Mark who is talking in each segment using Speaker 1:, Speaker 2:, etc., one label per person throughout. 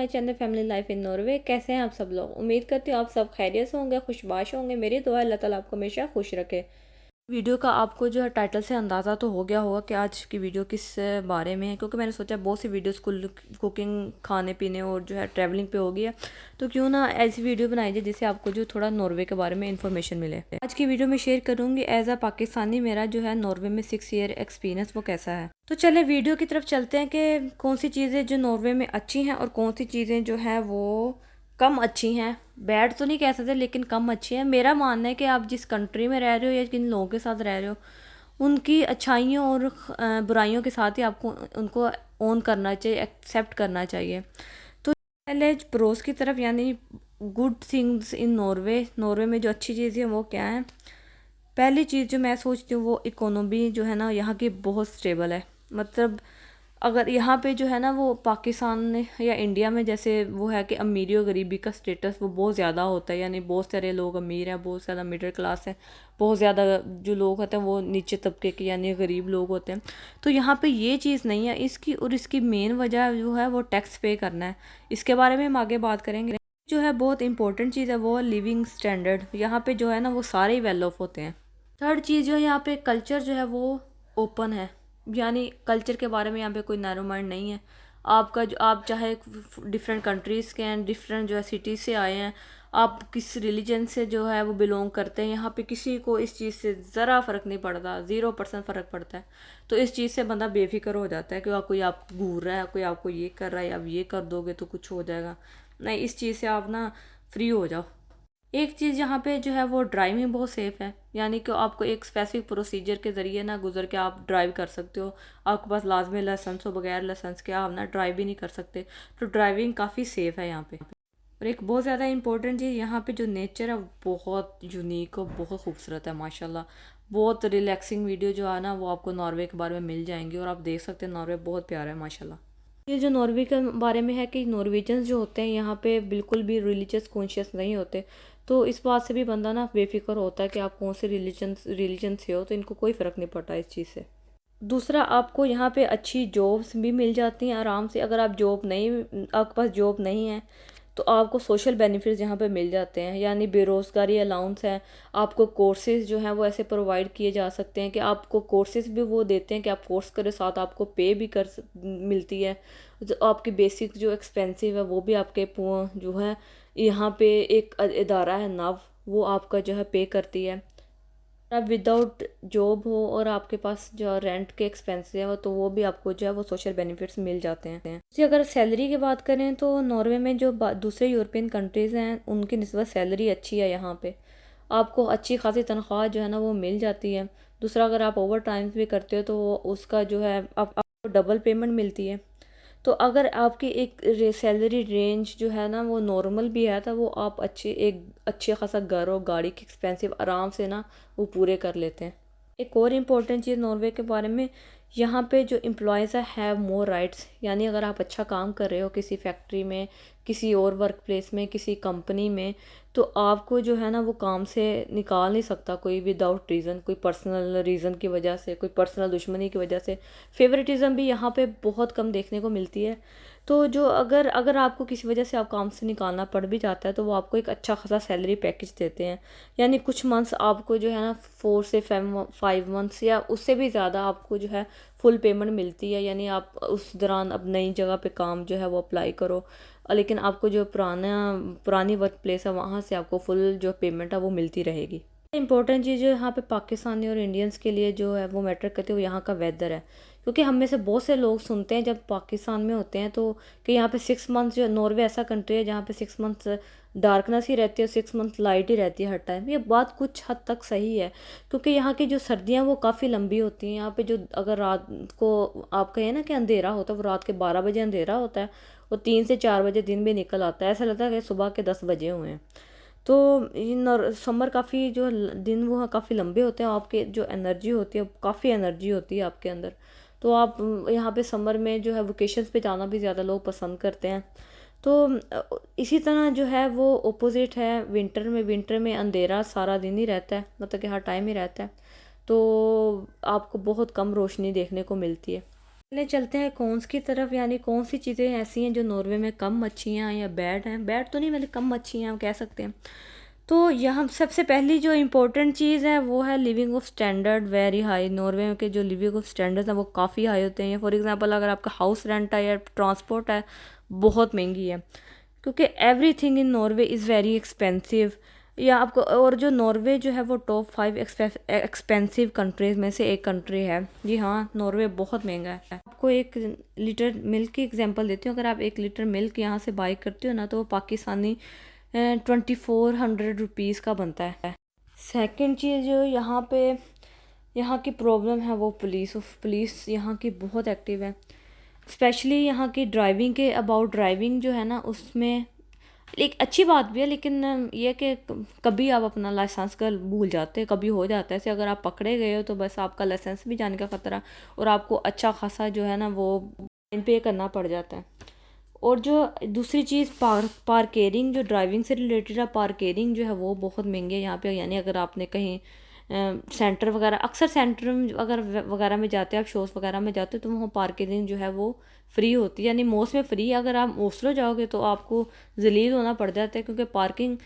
Speaker 1: Channel family life in Norway. कैसे हैं आप सब लोग? उम्मीद करती हूँ आप सब खैरियत से होंगे, खुशबाश होंगे। मेरी दुआ अल्लाह ताला आपको हमेशा खुश रखे। वीडियो का आपको जो है टाइटल से अंदाज़ा तो हो गया होगा कि आज की वीडियो किस बारे में है, क्योंकि मैंने सोचा बहुत सी वीडियोस कुकिंग, खाने पीने और जो है ट्रैवलिंग पे हो गया, तो क्यों ना ऐसी वीडियो बनाई जाए जिससे आपको जो थोड़ा नॉर्वे के बारे में इन्फॉर्मेशन मिले। आज की वीडियो में शेयर करूँगी एज अ पाकिस्तानी मेरा जो है नॉर्वे में 6 ईयर एक्सपीरियंस वो कैसा है। तो चले वीडियो की तरफ चलते हैं कि कौन सी चीज़ें जो नॉर्वे में अच्छी हैं और कौन सी चीज़ें जो है वो कम अच्छी हैं। बैड तो नहीं कह सकते लेकिन कम अच्छी हैं। मेरा मानना है कि आप जिस कंट्री में रह रहे हो या जिन लोगों के साथ रह रहे हो उनकी अच्छाइयों और बुराइयों के साथ ही आपको उनको ओन करना चाहिए, एक्सेप्ट करना चाहिए। तो पहले प्रोस की तरफ, यानी गुड थिंग्स इन नॉर्वे में जो अच्छी चीज़ें हैं वो क्या है। पहली चीज़ जो मैं सोचती हूँ वो इकोनॉमी जो है ना यहाँ की बहुत स्टेबल है। मतलब अगर यहाँ पे जो है ना वो पाकिस्तान या इंडिया में जैसे वो है कि अमीरी और गरीबी का स्टेटस वो बहुत ज़्यादा होता है, यानी बहुत सारे लोग अमीर हैं, बहुत ज़्यादा मिडिल क्लास है, बहुत ज़्यादा जो लोग होते हैं वो नीचे तबके के यानी गरीब लोग होते हैं। तो यहाँ पे ये चीज़ नहीं है। इसकी और इसकी मेन वजह जो है वो टैक्स पे करना है। इसके बारे में हम आगे बात करेंगे। जो है बहुत इंपॉर्टेंट चीज़ है वो लिविंग स्टैंडर्ड। यहाँ पे जो है ना वो सारे ही वेल ऑफ होते हैं। थर्ड चीज़ जो है यहाँ पे कल्चर जो है वो ओपन है, यानी कल्चर के बारे में यहाँ पे कोई नैरो माइंड नहीं है। आपका जो आप चाहे डिफरेंट कंट्रीज़ के हैं, डिफरेंट जो है सिटीज़ से आए हैं, आप किस रिलीजन से जो है वो बिलोंग करते हैं, यहाँ पे किसी को इस चीज़ से ज़रा फ़र्क नहीं पड़ता, 0% फ़र्क पड़ता है। तो इस चीज़ से बंदा बेफिक्र हो जाता है कि कोई आपको घूर रहा है, कोई आपको ये कर रहा है, आप ये कर दोगे तो कुछ हो जाएगा। नहीं, इस चीज़ से आप ना फ्री हो जाओ। एक चीज़ यहाँ पे जो है वो ड्राइविंग बहुत सेफ़ है, यानी कि आपको एक स्पेसिफिक प्रोसीजर के ज़रिए ना गुजर के आप ड्राइव कर सकते हो। आपके पास लाजमी लाइसेंस हो, बगैर लाइसेंस के आप ना ड्राइव भी नहीं कर सकते। तो ड्राइविंग काफ़ी सेफ़ है यहाँ पे। और एक बहुत ज़्यादा इंपॉर्टेंट चीज़, यहाँ पे जो नेचर है बहुत यूनिक और बहुत खूबसूरत है माशाल्लाह। बहुत रिलैक्सिंग वीडियो जो है ना वो आपको नॉर्वे के बारे में मिल जाएंगी और आप देख सकते हैं नॉर्वे बहुत प्यारा है माशाल्लाह। ये जो नॉर्वे के बारे में है कि नॉर्वेजन्स जो होते हैं यहाँ पे बिल्कुल भी रिलीजियस कॉन्शियस नहीं होते। तो इस बात से भी बंदा ना बेफिक्र होता है कि आप कौन से रिलीजन से हो, तो इनको कोई फ़र्क नहीं पड़ता इस चीज़ से। दूसरा, आपको यहाँ पे अच्छी जॉब्स भी मिल जाती हैं आराम से। अगर आपके पास जॉब नहीं है तो आपको सोशल बेनिफिट्स यहाँ पे मिल जाते हैं, यानी बेरोज़गारी अलाउंस है। आपको कोर्सेज़ जो हैं वो ऐसे प्रोवाइड किए जा सकते हैं कि आपको कोर्सेज़ भी वो देते हैं कि आप कोर्स करें, साथ आपको पे भी मिलती है। जो आपकी बेसिक जो एक्सपेंसिव है वो भी आपके जो है यहाँ पे एक इदारा है नव, वो आपका जो है पे करती है। आप विदाउट जॉब हो और आपके पास जो रेंट के एक्सपेंसेस है तो वो भी आपको जो है वो सोशल बेनिफिट्स मिल जाते हैं। जी, अगर सैलरी की बात करें तो नॉर्वे में जो दूसरे यूरोपियन कंट्रीज़ हैं उनकी निस्बत सैलरी अच्छी है। यहाँ पे आपको अच्छी खासी तनख्वाह जो है ना वो मिल जाती है। दूसरा, अगर आप ओवर टाइम्स भी करते हो तो उसका जो है आपको डबल पेमेंट मिलती है। तो अगर आपकी एक सैलरी रेंज जो है ना वो नॉर्मल भी है तो वो आप एक अच्छे खासा घर और गाड़ी के एक्सपेंसिव आराम से ना वो पूरे कर लेते हैं। एक और इम्पोर्टेंट चीज़ नॉर्वे के बारे में, यहाँ पे जो एम्प्लॉयज़ है हैव मोर राइट्स, यानी अगर आप अच्छा काम कर रहे हो किसी फैक्ट्री में, किसी और वर्क प्लेस में, किसी कंपनी में, तो आपको जो है ना वो काम से निकाल नहीं सकता कोई विदाउट रीज़न, कोई पर्सनल रीज़न की वजह से, कोई पर्सनल दुश्मनी की वजह से। फेवरेटिज़म भी यहाँ पे बहुत कम देखने को मिलती है। तो जो अगर अगर आपको किसी वजह से आप काम से निकालना पड़ भी जाता है तो वो आपको एक अच्छा खासा सैलरी पैकेज देते हैं, यानी कुछ मंथ्स आपको जो है ना 4 से 5 मंथ्स या उससे भी ज़्यादा आपको जो है फुल पेमेंट मिलती है। यानी आप उस दौरान अब नई जगह पे काम जो है वो अप्लाई करो, लेकिन आपको जो पुरानी वर्क प्लेस है वहाँ से आपको फुल जो पेमेंट है वो मिलती रहेगी। इंपॉर्टेंट चीज़ जो यहाँ पे पाकिस्तानी और इंडियंस के लिए जो है वो मैटर करती है वो यहाँ का वेदर है। क्योंकि हम में से बहुत से लोग सुनते हैं जब पाकिस्तान में होते हैं तो कि यहाँ पे 6 मंथ्स, जो नॉर्वे ऐसा कंट्री है जहाँ पे 6 मंथ्स डार्कनेस ही रहती है, 6 मंथ लाइट ही रहती है हर टाइम। ये बात कुछ हद तक सही है, क्योंकि यहाँ की जो सर्दियाँ वो काफ़ी लंबी होती हैं। यहाँ पे जो अगर रात को आप कहें ना कि अंधेरा होता है, वो रात के 12 बजे अंधेरा होता है और 3 से 4 बजे दिन भी निकल आता है। ऐसा लगता है कि सुबह के 10 बजे हुए हैं। तो इन समर काफ़ी जो दिन वो काफ़ी लंबे होते हैं, आपके जो एनर्जी होती है काफ़ी एनर्जी होती है आपके अंदर। तो आप यहाँ पे समर में जो है वेकेशंस पे जाना भी ज़्यादा लोग पसंद करते हैं। तो इसी तरह जो है वो ओपोजिट है विंटर में अंधेरा सारा दिन ही रहता है, मतलब कि हर टाइम ही रहता है। तो आपको बहुत कम रोशनी देखने को मिलती है। चले चलते हैं कौन्स की तरफ, यानी कौन सी चीज़ें ऐसी हैं जो नॉर्वे में कम अच्छी हैं या बैड हैं। बैड तो नहीं, मतलब कम अच्छी हैं हम कह सकते हैं। तो यहाँ सबसे पहली जो इम्पोर्टेंट चीज़ है वो है living of standard very high. Norway के जो लिविंग ऑफ स्टैंडर्ड्स हैं वो काफ़ी हाई होते हैं। फॉर एग्जांपल अगर आपका हाउस रेंट है या ट्रांसपोर्ट है, बहुत महंगी है, क्योंकि everything in Norway is very expensive. या आपको, और जो नॉर्वे जो है वो टॉप 5 एक्सपेंसिव कंट्रीज में से एक कंट्री है। जी हाँ, नॉर्वे बहुत महंगा है। आपको एक लीटर मिल्क की एग्जांपल देती हूँ। अगर आप 1 लीटर मिल्क यहाँ से बाई करते हो ना, तो वो पाकिस्तानी 2400 रुपीज़ का बनता है। सेकंड चीज़ जो यहाँ की प्रॉब्लम है वो पुलिस यहाँ की बहुत एक्टिव है। स्पेशली यहाँ की ड्राइविंग के अबाउट ड्राइविंग जो है ना, उसमें एक अच्छी बात भी है, लेकिन ये कि कभी आप अपना लाइसेंस का भूल जाते हैं, कभी हो जाता है ऐसे। अगर आप पकड़े गए हो तो बस आपका लाइसेंस भी जाने का ख़तरा, और आपको अच्छा खासा जो है ना वो फाइन पे करना पड़ जाता है। और जो दूसरी चीज़ पार्केरिंग, जो ड्राइविंग से रिलेटेड है, पार्केरिंग जो है वो बहुत महंगी है यहाँ पे। यानी अगर आपने कहीं सेंटर वगैरह, अक्सर सेंटर अगर वगैरह में जाते हैं, आप शोज़ वगैरह में जाते हो, तो वहाँ पार्किंग जो है वो फ्री होती है, यानी मोस्ट में फ्री है। अगर आप ओस्लो जाओगे तो आपको जलील होना पड़ जाता है, क्योंकि पार्किंग,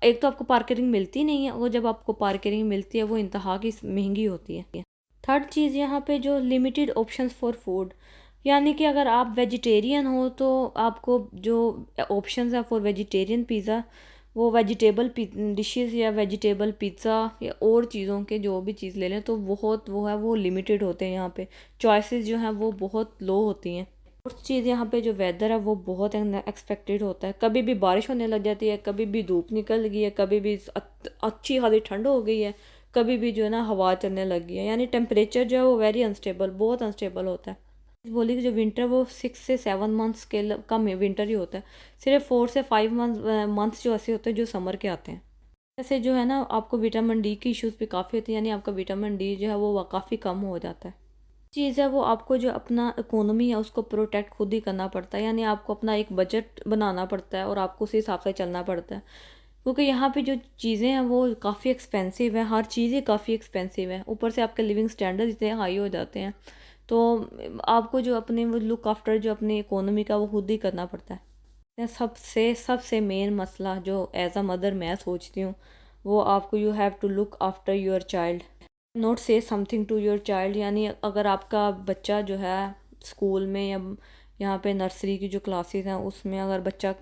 Speaker 1: एक तो आपको पार्किंग मिलती नहीं है, और जब आपको पार्किंग मिलती है वो इंतहा की महंगी होती है। थर्ड चीज़ यहाँ पे जो लिमिटेड ऑप्शंस फॉर फूड, यानी कि अगर आप वेजिटेरियन हो तो आपको जो ऑप्शंस है फॉर वेजिटेरियन पिज़्ज़ा, वो वेजिटेबल डिशेस या वेजिटेबल पिज़्ज़ा या और चीज़ों के जो भी चीज़ ले लें तो बहुत वो है वो लिमिटेड होते हैं। यहाँ पे चॉइसेस जो हैं वो बहुत लो होती हैं। और चीज़ यहाँ पे जो वेदर है वो बहुत एक्सपेक्टेड होता है। कभी भी बारिश होने लग जाती है, कभी भी धूप निकल गई है, कभी भी अच्छी खासी ठंड हो गई है, कभी भी जो है ना हवा चलने लगी है। यानी टेम्परेचर जो है वो वेरी अनस्टेबल, बहुत अनस्टेबल होता है। बोली कि जो विंटर वो 6 से 7 मंथ्स के कम विंटर ही होता है। सिर्फ 4 से 5 मंथ्स जो ऐसे होते हैं जो समर के आते हैं। ऐसे जो है ना आपको विटामिन डी की इश्यूज़ भी काफ़ी होती है, यानी आपका विटामिन डी जो है वो काफ़ी कम हो जाता है। चीज़ है वो आपको जो अपना इकोनॉमी है उसको प्रोटेक्ट खुद ही करना पड़ता है, यानी आपको अपना एक बजट बनाना पड़ता है और आपको उसी हिसाब से चलना पड़ता है। क्योंकि यहाँ पे जो चीज़ें हैं वो काफ़ी एक्सपेंसिव है, हर चीज़ ही काफ़ी एक्सपेंसिव है, ऊपर से आपके लिविंग स्टैंडर्ड इतने हाई हो जाते हैं। तो आपको जो अपने वो लुक आफ्टर जो अपनी इकोनॉमी का वो खुद ही करना पड़ता है। सबसे सबसे मेन मसला जो एज अ मदर मैं सोचती हूँ वो आपको, you have to look after your child, not say something to your child. यानी अगर आपका बच्चा जो है स्कूल में या यहाँ पे नर्सरी की जो क्लासेस हैं उसमें अगर बच्चा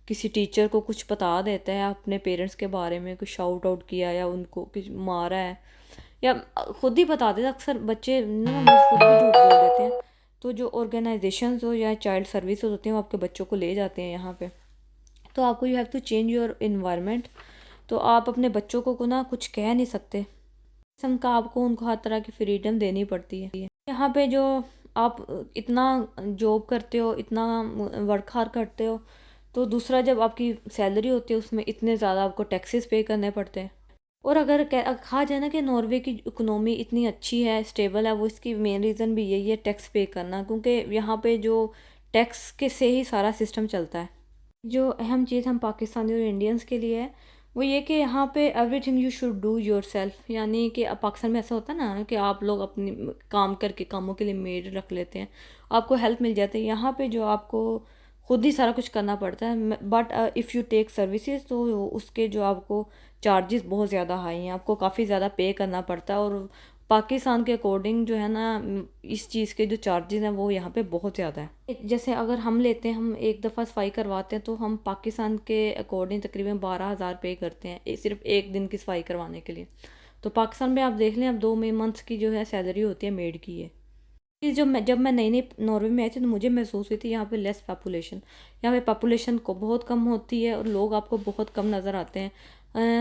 Speaker 1: किसी टीचर को कुछ बता देता है अपने पेरेंट्स के बारे में, कुछ शाउट आउट किया या उनको कुछ मारा है, या खुद ही बता देते, अक्सर बच्चे ना खुद भी झूठ बोल देते हैं। तो जो ऑर्गेनाइजेशंस हो या चाइल्ड सर्विसेज होते हैं वो आपके बच्चों को ले जाते हैं यहाँ पे। तो आपको you have to change your environment. तो आप अपने बच्चों को ना कुछ कह नहीं सकते, किस्म का आपको उनको हर तरह की फ्रीडम देनी पड़ती है। यहाँ पे जो आप इतना जॉब करते हो, इतना वर्क हार्ड करते हो, तो दूसरा जब आपकी सैलरी होती है उसमें इतने ज़्यादा आपको टैक्सेस पे करने पड़ते हैं। और अगर कहा जाए ना कि नॉर्वे की इकोनॉमी इतनी अच्छी है, स्टेबल है, वो इसकी मेन रीज़न भी यही है टैक्स पे करना, क्योंकि यहाँ पे जो टैक्स के से ही सारा सिस्टम चलता है। जो अहम चीज़ हम पाकिस्तानी और इंडियंस के लिए है वो ये कि यहाँ पे everything you should do your self. यानी कि पाकिस्तान में ऐसा होता है ना कि आप लोग अपनी काम करके कामों के लिए मेड रख लेते हैं, आपको हेल्प मिल जाती है। यहाँ पे जो आपको खुद ही सारा कुछ करना पड़ता है। But if you take services तो उसके जो आपको चार्जेस बहुत ज़्यादा हाई हैं, आपको काफ़ी ज़्यादा पे करना पड़ता है। और पाकिस्तान के अकॉर्डिंग जो है ना इस चीज़ के जो चार्जेस हैं वो यहाँ पे बहुत ज़्यादा है। जैसे अगर हम लेते हैं, हम एक दफ़ा सफाई करवाते हैं तो हम पाकिस्तान के अकॉर्डिंग तकरीबन 12,000 पे करते हैं सिर्फ एक दिन की सफाई करवाने के लिए। तो पाकिस्तान में आप देख लें, अब 2 मंथ्स की जो है सैलरी होती है मेड की है। चीज़ जब मैं नई नई नॉर्वे में आई थी तो मुझे महसूस हुई थी यहाँ पे लेस पॉपुलेशन। यहाँ पे पॉपुलेशन को बहुत कम होती है और लोग आपको बहुत कम नज़र आते हैं।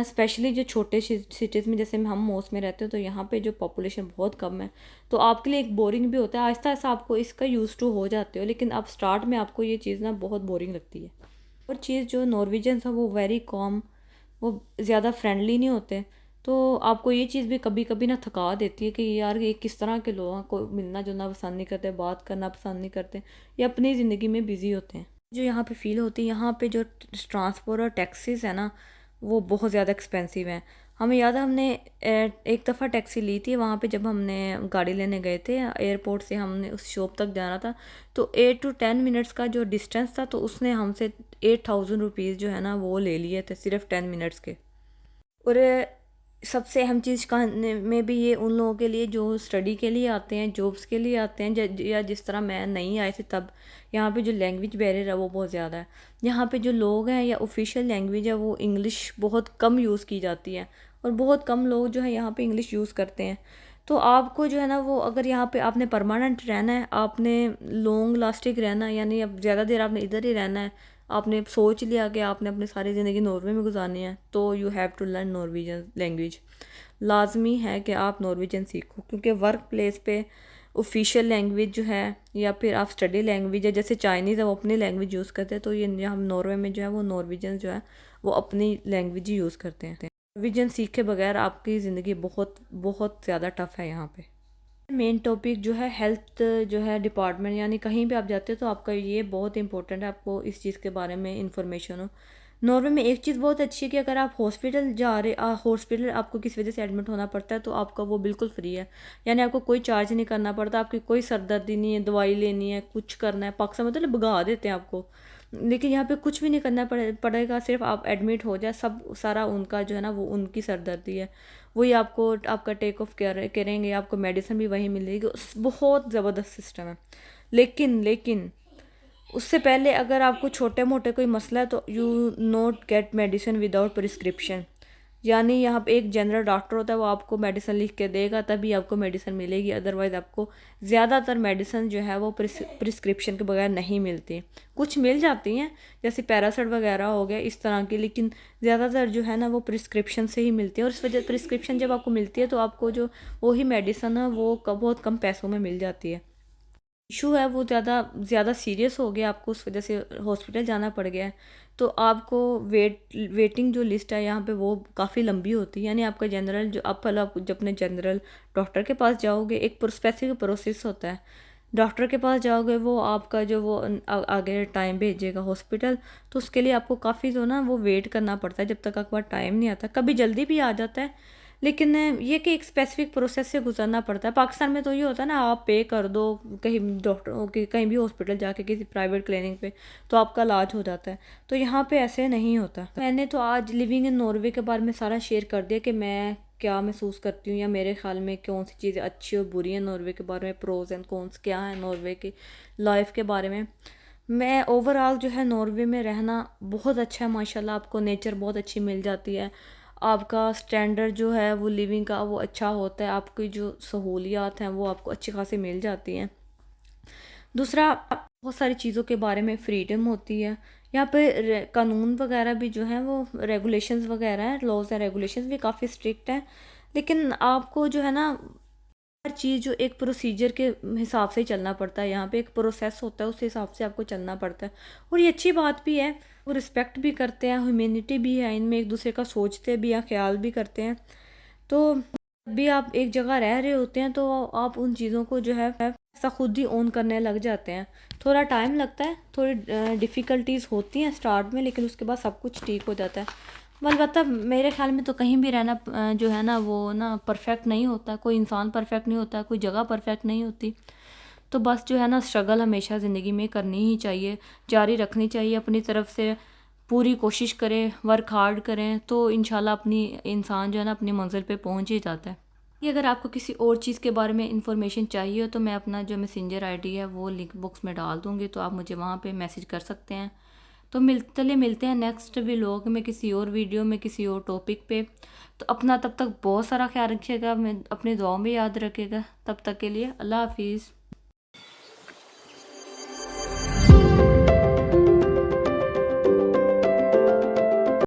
Speaker 1: स्पेशली जो छोटे सिटीज़ में जैसे हम मोस में रहते हैं तो यहाँ पे जो पॉपुलेशन बहुत कम है, तो आपके लिए एक बोरिंग भी होता है। आहिस्ता आहिस्ता आपको इसका यूज़ टू हो जाते हो, लेकिन आप स्टार्ट में आपको ये चीज़ ना बहुत बोरिंग लगती है। और चीज़ जो नॉर्वेजियंस हैं वो वेरी कॉम, वो ज़्यादा फ्रेंडली नहीं होते। तो आपको ये चीज़ भी कभी कभी ना थका देती है कि यार ये किस तरह के लोग हैं, कोई मिलना जुलना पसंद नहीं करते, बात करना पसंद नहीं करते, या अपनी ज़िंदगी में बिज़ी होते हैं। जो यहाँ पे फील होती है, यहाँ पे जो ट्रांसपोर्ट और टैक्सीज है ना वो बहुत ज़्यादा एक्सपेंसिव हैं। हमें याद है हमने एक दफ़ा टैक्सी ली थी, वहाँ पे जब हमने गाड़ी लेने गए थे एयरपोर्ट से, हमने उस शॉप तक जाना था, तो 8 to 10 मिनट्स का जो डिस्टेंस था, तो उसने हमसे 8,000 रुपीज़ जो है ना वो ले लिए थे सिर्फ 10 मिनट्स के। और सबसे अहम चीज़ कहने में भी ये उन लोगों के लिए जो स्टडी के लिए आते हैं, जॉब्स के लिए आते हैं, या जिस तरह मैं नहीं आई थी तब, यहाँ पे जो लैंग्वेज बैरियर है वो बहुत ज़्यादा है। यहाँ पे जो लोग हैं या ऑफिशियल लैंग्वेज है वो इंग्लिश बहुत कम यूज़ की जाती है, और बहुत कम लोग जो है यहाँ पे इंग्लिश यूज़ करते हैं। तो आपको जो है ना वो, अगर यहाँ पे आपने परमानेंट रहना है, आपने लॉन्ग लास्टिंग रहना है, यानी अब ज़्यादा देर आपने इधर ही रहना है, आपने सोच लिया कि आपने अपनी सारी ज़िंदगी नॉर्वे में गुजारनी है, तो you have to learn Norwegian language. लाजमी है कि आप नॉर्वेजियन सीखो, क्योंकि वर्क प्लेस पे ऑफिशियल लैंग्वेज जो है, या फिर आप स्टडी लैंग्वेज है, जैसे चाइनीज़ है वो अपनी लैंग्वेज यूज़ करते हैं, तो ये हम नॉर्वे में जो है वो नॉर्वेजियन जो है वो अपनी लैंग्वेज ही यूज़ करते हैं। नॉर्वेजियन सीखे बगैर आपकी ज़िंदगी बहुत बहुत ज़्यादा टफ़ है यहाँ पे। मेन टॉपिक जो है हेल्थ जो है डिपार्टमेंट, यानी कहीं भी आप जाते हो तो आपका ये बहुत इंपॉर्टेंट है, आपको इस चीज़ के बारे में इंफॉर्मेशन हो। नॉर्वे में एक चीज़ बहुत अच्छी है कि अगर आप हॉस्पिटल जा रहे, हॉस्पिटल आपको किसी वजह से एडमिट होना पड़ता है, तो आपका वो बिल्कुल फ्री है, यानी आपको कोई चार्ज नहीं करना पड़ता, आपकी कोई सरदर्दी नहीं है, दवाई लेनी है, कुछ करना है, पाकिस्तान मतलब भगा देते हैं आपको, लेकिन यहाँ पे कुछ भी नहीं करना पड़ेगा, सिर्फ आप एडमिट हो जाए, सब सारा उनका जो है ना वो उनकी सरदर्दी है, वही आपको आपका टेक ऑफ करेंगे, आपको मेडिसिन भी वहीं मिलेगी, बहुत ज़बरदस्त सिस्टम है। लेकिन उससे पहले अगर आपको छोटे मोटे कोई मसला है तो you not get medicine without prescription, यानी यहाँ पे एक जनरल डॉक्टर होता है, वो आपको मेडिसिन लिख के देगा तभी आपको मेडिसिन मिलेगी, अदरवाइज़ आपको ज़्यादातर मेडिसिन जो है वो प्रिस्क्रिप्शन के बगैर नहीं मिलती। कुछ मिल जाती हैं जैसे पैरासिट वगैरह हो गया इस तरह की, लेकिन ज़्यादातर जो है ना वो प्रिस्क्रिप्शन से ही मिलती है, और इस वजह प्रिस्क्रिप्शन जब आपको मिलती है तो आपको जो वही मेडिसिन है वो बहुत कम पैसों में मिल जाती है। इशू है वो ज़्यादा सीरियस हो गया, आपको उस वजह से हॉस्पिटल जाना पड़ गया है, तो आपको वेटिंग जो लिस्ट है यहाँ पे वो काफ़ी लंबी होती है, यानी आपका जनरल जो आप पहले आप जब अपने जनरल डॉक्टर के पास जाओगे, एक स्पेसिफिक प्रोसेस होता है, डॉक्टर के पास जाओगे वो आपका जो वो आगे टाइम भेजेगा हॉस्पिटल, तो उसके लिए आपको काफ़ी जो ना वो वेट करना पड़ता है जब तक आपका टाइम नहीं आता, कभी जल्दी भी आ जाता है, लेकिन ये कि एक स्पेसिफिक प्रोसेस से गुजरना पड़ता है। पाकिस्तान में तो ये होता है ना, आप पे कर दो कहीं डॉक्टर के, कहीं भी हॉस्पिटल जाके किसी प्राइवेट क्लिनिक पे, तो आपका इलाज हो जाता है, तो यहाँ पे ऐसे नहीं होता। मैंने तो आज लिविंग इन नॉर्वे के बारे में सारा शेयर कर दिया कि मैं क्या महसूस करती हूँ, या मेरे ख्याल में कौन सी चीज़ें अच्छी और बुरी हैं नॉर्वे के बारे में, प्रोज एंड कॉन्स क्या है नॉर्वे की लाइफ के बारे में। मैं ओवरऑल जो है नॉर्वे में रहना बहुत अच्छा है माशाल्लाह, आपको नेचर बहुत अच्छी मिल जाती है, आपका स्टैंडर्ड जो है वो लिविंग का वो अच्छा होता है, आपकी जो सहूलियात हैं वो आपको अच्छी खासी मिल जाती हैं। दूसरा, बहुत सारी चीज़ों के बारे में फ्रीडम होती है यहाँ पे, कानून वगैरह भी जो है वो रेगुलेशंस वगैरह हैं, लॉज एंड रेगुलेशंस भी काफ़ी स्ट्रिक्ट हैं, लेकिन आपको जो है ना हर चीज़ जो एक प्रोसीजर के हिसाब से ही चलना पड़ता है, यहाँ पे एक प्रोसेस होता है उस हिसाब से आपको चलना पड़ता है, और ये अच्छी बात भी है, वो रिस्पेक्ट भी करते हैं, ह्यूमैनिटी भी है इनमें, एक दूसरे का सोचते भी हैं, ख्याल भी करते हैं। तो जब भी आप एक जगह रह रहे होते हैं तो आप उन चीज़ों को जो है ऐसा खुद ही ओन करने लग जाते हैं। थोड़ा टाइम लगता है, थोड़ी डिफ़िकल्टीज़ होती हैं स्टार्ट में, लेकिन उसके बाद सब कुछ ठीक हो जाता है। अलबत्ता मेरे ख्याल में तो कहीं भी रहना जो है ना वो ना परफेक्ट नहीं होता, कोई इंसान परफेक्ट नहीं होता, कोई जगह परफेक्ट नहीं होती, तो बस जो है ना स्ट्रगल हमेशा ज़िंदगी में करनी ही चाहिए, जारी रखनी चाहिए, अपनी तरफ से पूरी कोशिश करें, वर्क हार्ड करें, तो इंशाल्लाह अपनी इंसान जो है ना अपनी मंजिल पे पहुंच ही जाता है। ये अगर आपको किसी और चीज़ के बारे में इंफॉर्मेशन चाहिए हो तो मैं अपना जो मैसेंजर आईडी है वो लिंक बॉक्स में डाल दूँगी, तो आप मुझे वहाँ पे मैसेज कर सकते हैं। तो मिलते हैं नेक्स्ट व्लॉग में किसी और वीडियो में किसी और टॉपिक पे। तो अपना तब तक बहुत सारा ख्याल रखिएगा, मैं अपनी दुआओं में याद रखिएगा। तब तक के लिए अल्लाह हाफिज़।